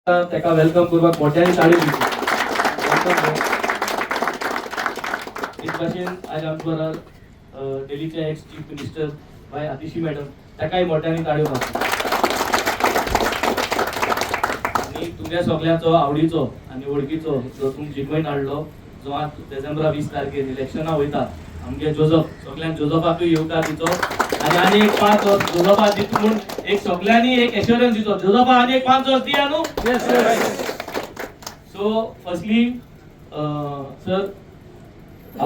ताका वेलकम करपाक मोठ्याने ताळयो दिवच्यो. वेलकम. एक भाशेन आज आमचे बरोबर दिल्लीचे एक्स चीफ मिनिस्टर भाई आतिशी मॅडम ताकाय मोठ्याने ताळयो मारता. आणि तुमच्या सगळ्याचो आवडीचो आणि वळखीचो जो तुमकां जिखून हाडलो जो आज डिसेंबरा 20 तारखेर इलेक्शनां वयता आमगे जोजफ सगळ्यांक जोजफाकूय येवकार दिचो आणि एक 5 वर्स जोजफा दित म्हूण एक सगळ्यांनी एक एश्योरन्स दिचो. जोजफा आनी एक 5 वर्स दिया न्हू. So firstly, sir,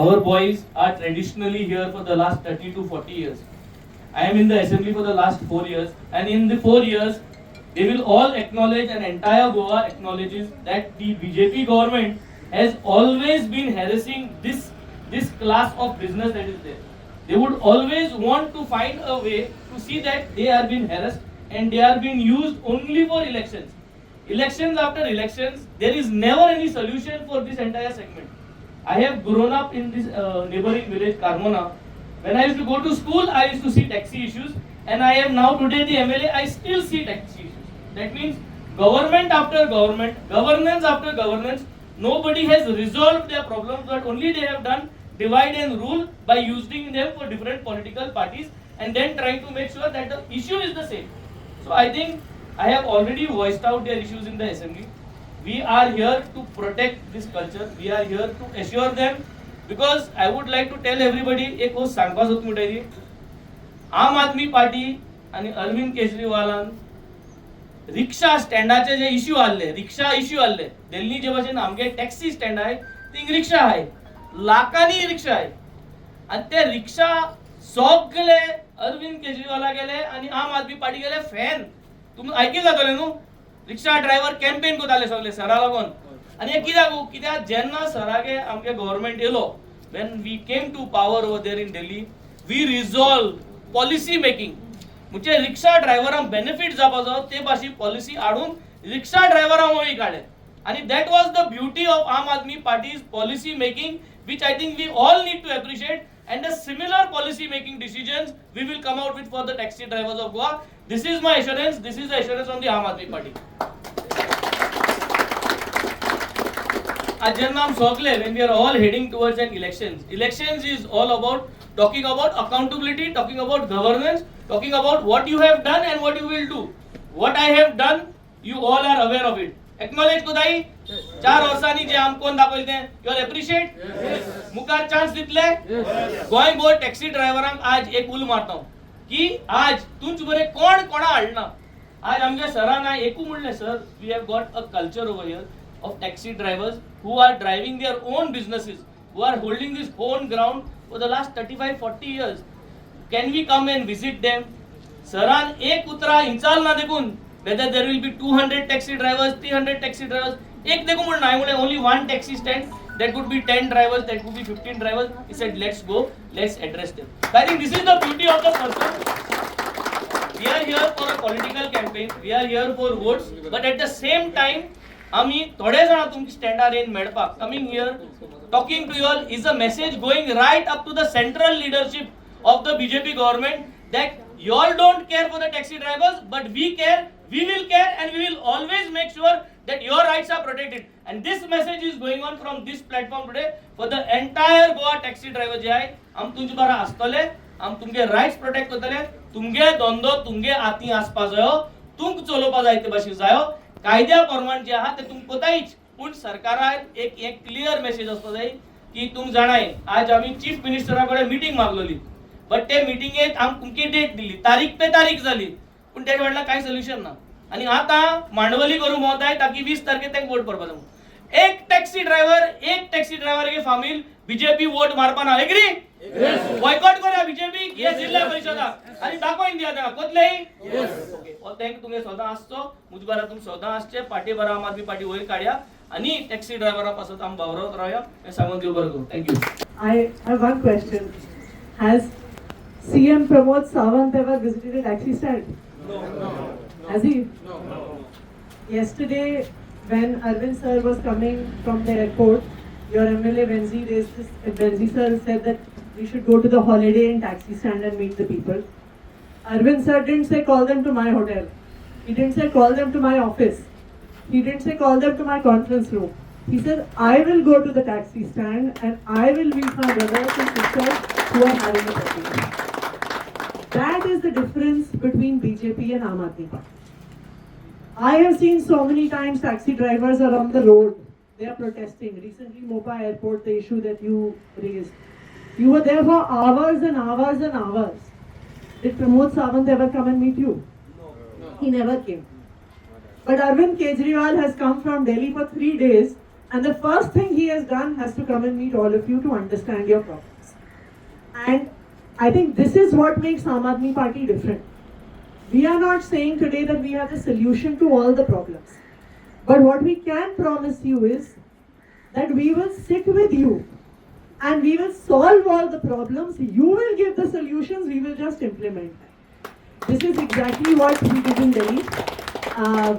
our boys are traditionally here for the last 30 to 40 years. I am in the assembly for the last 4 years, and in the 4 years, they will all acknowledge, and entire Goa acknowledges that the BJP government has always been harassing this class of business that is there. They would always want to find a way to see that they are being harassed and they are being used only for elections. Elections after elections, there is never any solution for this entire segment. I have grown up in this neighboring village, Carmona. When I used to go to school, I used to see taxi issues, and I am now today the MLA. I still see taxi issues. That means government after government, governance after governance, nobody has resolved their problems, but only they have done divide and rule by using them for different political parties and then trying to make sure that the issue is the same. So I think I have already voiced out their issues in the assembly. We are here to protect this culture. We are here to assure them, because I would like to tell everybody एक गोष्ट सांगपाक सोद म्हणटरी आम आदमी party आणि अरविंद केजरीवालान रिक्षा स्टँडाचे जे issue आले, रिक्षा issue आले दिल्ली जे भाशेन आमगे टॅक्सी स्टँड आहे थिंग रिक्षा आहे लाखांनी रिक्षा आहे आणि ते रिक्षा सगळे अरविंद केजरीवाला गेले आणि आम आदमी पार्टी गेले फॅन. तुम्ही ऐकले जातले न्हू रिक्षा ड्रायव्हर कॅम्पेन करताले सगळे सरा लागून. आणि हे कित्याक जेन्ना सरागे आमगे government yellow, when we came to power over there in Delhi, we resolved policy making. म्हणजे रिक्षा ड्रायव्हरांक बेनिफिट जावपाचो ते भाशी पॉलिसी हाडून रिक्षा ड्रायव्हरांक वळी काडले. आणि that was the beauty of आम आदमी parties policy making, which I think we all need to appreciate, and the similar policy making decisions we will come out with for the taxi drivers of Goa. This is my assurance. This is the assurance from the Aam Aadmi Party. Ajernam Sogle, when we are all heading towards an elections. Elections is all about talking about accountability, talking about governance, talking about what you have done and what you will do. What I have done, you all are aware of it. Acknowledge कोदाई 4 वर्सांनी जे आम कोण दाखवले ते you are appreciate. मुखार chance दितले Goa bore taxi ड्रायव्हरांक आज एक उल मारता की आज तुंच बरे कोण कोणा हाडना. आज आमगे सरान एकू म्हणले sir we have got a culture over here of taxi drivers who are driving their own businesses, who are holding this own ground for the last 35-40 years. Can we come and visit them. सरान एक उतरा इंचाल ना देखून whether there will be 200 taxi drivers, 300 taxi drivers, एक देखो म्हणून नाही म्हणले only one taxi stand, that could be 10 drivers, that could be 15 drivers. He said let's go, let's address them. I think this is the beauty of the person. We are here for a political campaign, we are here for votes, but at the same time आम्ही थोडे जण तुमची स्टँडार येऊन मेळपाक coming here talking to you all is a message going right up to the central leadership of the BJP government that you all don't care for the taxi drivers, but we care, we will care, and we will always make sure that your rights are protected. And this message is going on from this platform today for the entire Goa taxi driver जे आहे आम तुमचे बारा आसतले, आम तुमगे rights protect करतले, तुमगे धंदो तुमगे हाती आसपा जायो, तुमक चलोवपा जाय ते भाशेन जायो. कायद्या प्रमाण जे आहा ते तुमक कोतायच, पण सरकारान एक क्लियर मेसेज असतो जाय की तुम जाणाय आज आम्ही चीफ मिनिस्टराकडे मीटिंग मागलोली, बट ते मीटिंगेत आमची डेट दिली, तारीख पे तारीख झाली, पण त्याच्या वेळेला काही सोल्युशन ना. आणि आता मांडवली करू महोदय ताकी 20 तारखेक त्यांक वोट करपाक जाय. एक टॅक्सी ड्रायव्हर के फामील बीजेपी वोट मारपाना एग्री बॉयकॉट करूया बीजेपी हे जिल्हा परिषदा आणि दाखोवन दिया त्यांना कोतलेही ओके. त्यांक तुमगे सदा आसचो मुजबारा तुम सदा आसचे पार्टी बरा आम आदमी पार्टी वयर काढया आणि टॅक्सी ड्रायव्हरा पासून आम भावरत रावया हे सांगून देव बरं करू. Thank you. I have one question. Has CM Pramod Sawant ever visited a taxi stand? No. Has he? No. Yesterday, when Arvind sir was coming from the airport, your MLA Venzi raised this. Venzi sir said that we should go to the Holiday Inn taxi stand and meet the people. Arvind sir didn't say call them to my hotel. He didn't say call them to my office. He didn't say call them to my conference room. He said, I will go to the taxi stand and I will meet my brothers and sisters who are having a problem. That is the difference between BJP and Aam Aadmi Party. I have seen so many times taxi drivers are on the road. They are protesting. Recently, Mopa Airport, the issue that you raised. You were there for hours and hours and hours. Did Pramod Sawant ever come and meet you? No. He never came. But Arvind Kejriwal has come from Delhi for 3 days, and the first thing he has done has to come and meet all of you to understand your problems. And I think this is what makes Aam Aadmi Party different. We are not saying today that we have the solution to all the problems. But what we can promise you is that we will sit with you and we will solve all the problems. You will give the solutions, we will just implement them. This is exactly what we did in Delhi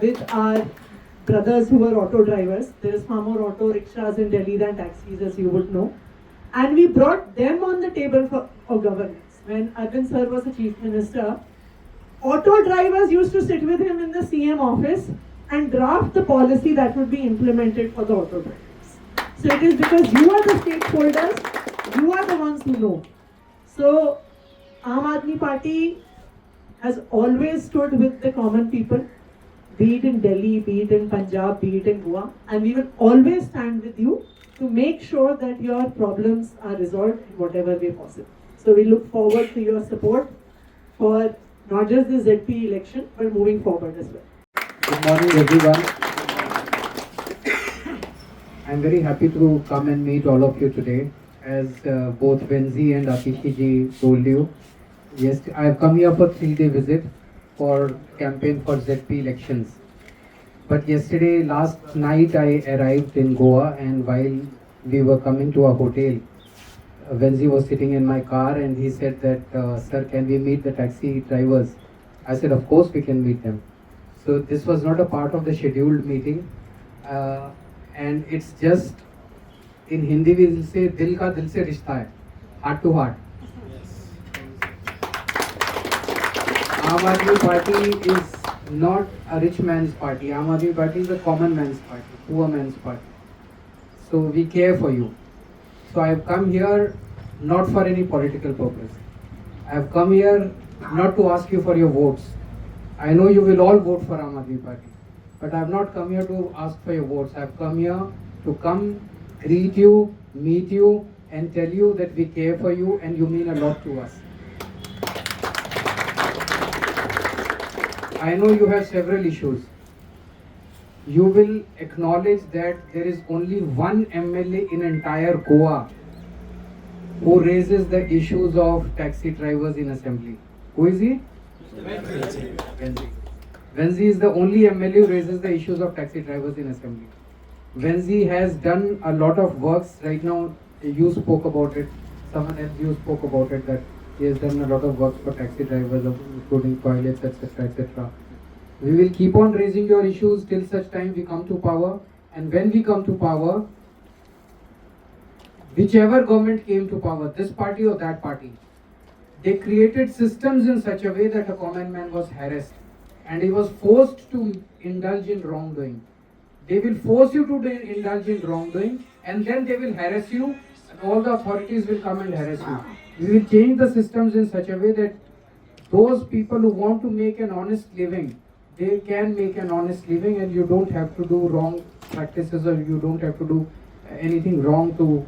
with our brothers who were auto drivers. There is far more auto rickshaws in Delhi than taxis, as you would know. And we brought them on the table for governance. When Arvind sir was the chief minister, auto drivers used to sit with him in the CM office and draft the policy that would be implemented for the auto drivers. So it is because you are the stakeholders, you are the ones who know. So Aam Aadmi Party has always stood with the common people, be it in Delhi, be it in Punjab, be it in Goa, and we will always stand with you to make sure that your problems are resolved in whatever way possible. So we look forward to your support for not just the ZP election, but moving forward as well. Good morning, everyone. I'm very happy to come and meet all of you today. As both Venzi and Atishi ji told you, yes, I have come here for 3-day visit for campaign for ZP elections. But yesterday, last night, I arrived in Goa, and while we were coming to a hotel, Venzi was sitting in my car and he said that, sir, can we meet the taxi drivers? I said, of course we can meet them. So this was not a part of the scheduled meeting, and it's just, in Hindi we will say, dil ka dil se rishta hai, heart to heart. Aam Aadmi Party is not a rich man's party. Aam Aadmi Party is a common man's party, poor man's party. So we care for you. So I have come here not for any political purpose. I have come here not to ask you for your votes. I know you will all vote for Aam Aadmi Party, but I have not come here to ask for your votes. I have come here to greet you, meet you, and tell you that we care for you and you mean a lot to us. I know you have several issues. You will acknowledge that there is only one MLA in entire Goa who raises the issues of taxi drivers in assembly. Who is he? Venzi. Venzi is the only MLA who raises the issues of taxi drivers in assembly. Venzi has done a lot of works. Right now, you spoke about it. Someone else you spoke about it, that he has done a lot of works for taxi drivers, including toilets, etc., etc. We will keep on raising your issues till such time we come to power. And when we come to power, whichever government came to power, this party or that party, they created systems in such a way that a common man was harassed and he was forced to indulge in wrongdoing. They will force you to indulge in wrongdoing, and then they will harass you, and all the authorities will come and harass you. We will change the systems in such a way that those people who want to make an honest living, they can make an honest living, and you don't have to do wrong practices, or you don't have to do anything wrong to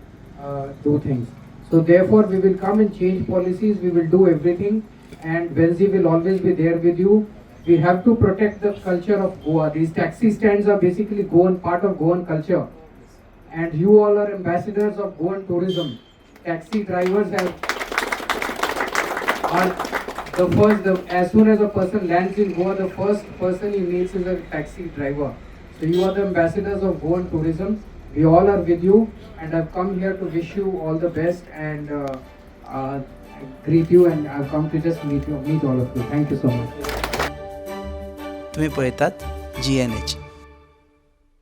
do things. So therefore we will come and change policies, we will do everything, and Venzi will always be there with you. We have to protect the culture of Goa. These taxi stands are basically Goan, part of Goan culture, and you all are ambassadors of Goan tourism. Taxi drivers are the first, as soon as a person lands in Goa, the first person he meets is a taxi driver. So you are the ambassadors of Goan tourism. We all are with you, and I've come here to wish you all the best and greet you, and I've come to just meet all of you. Thank you so much. तुम्ही पळयतात GNH.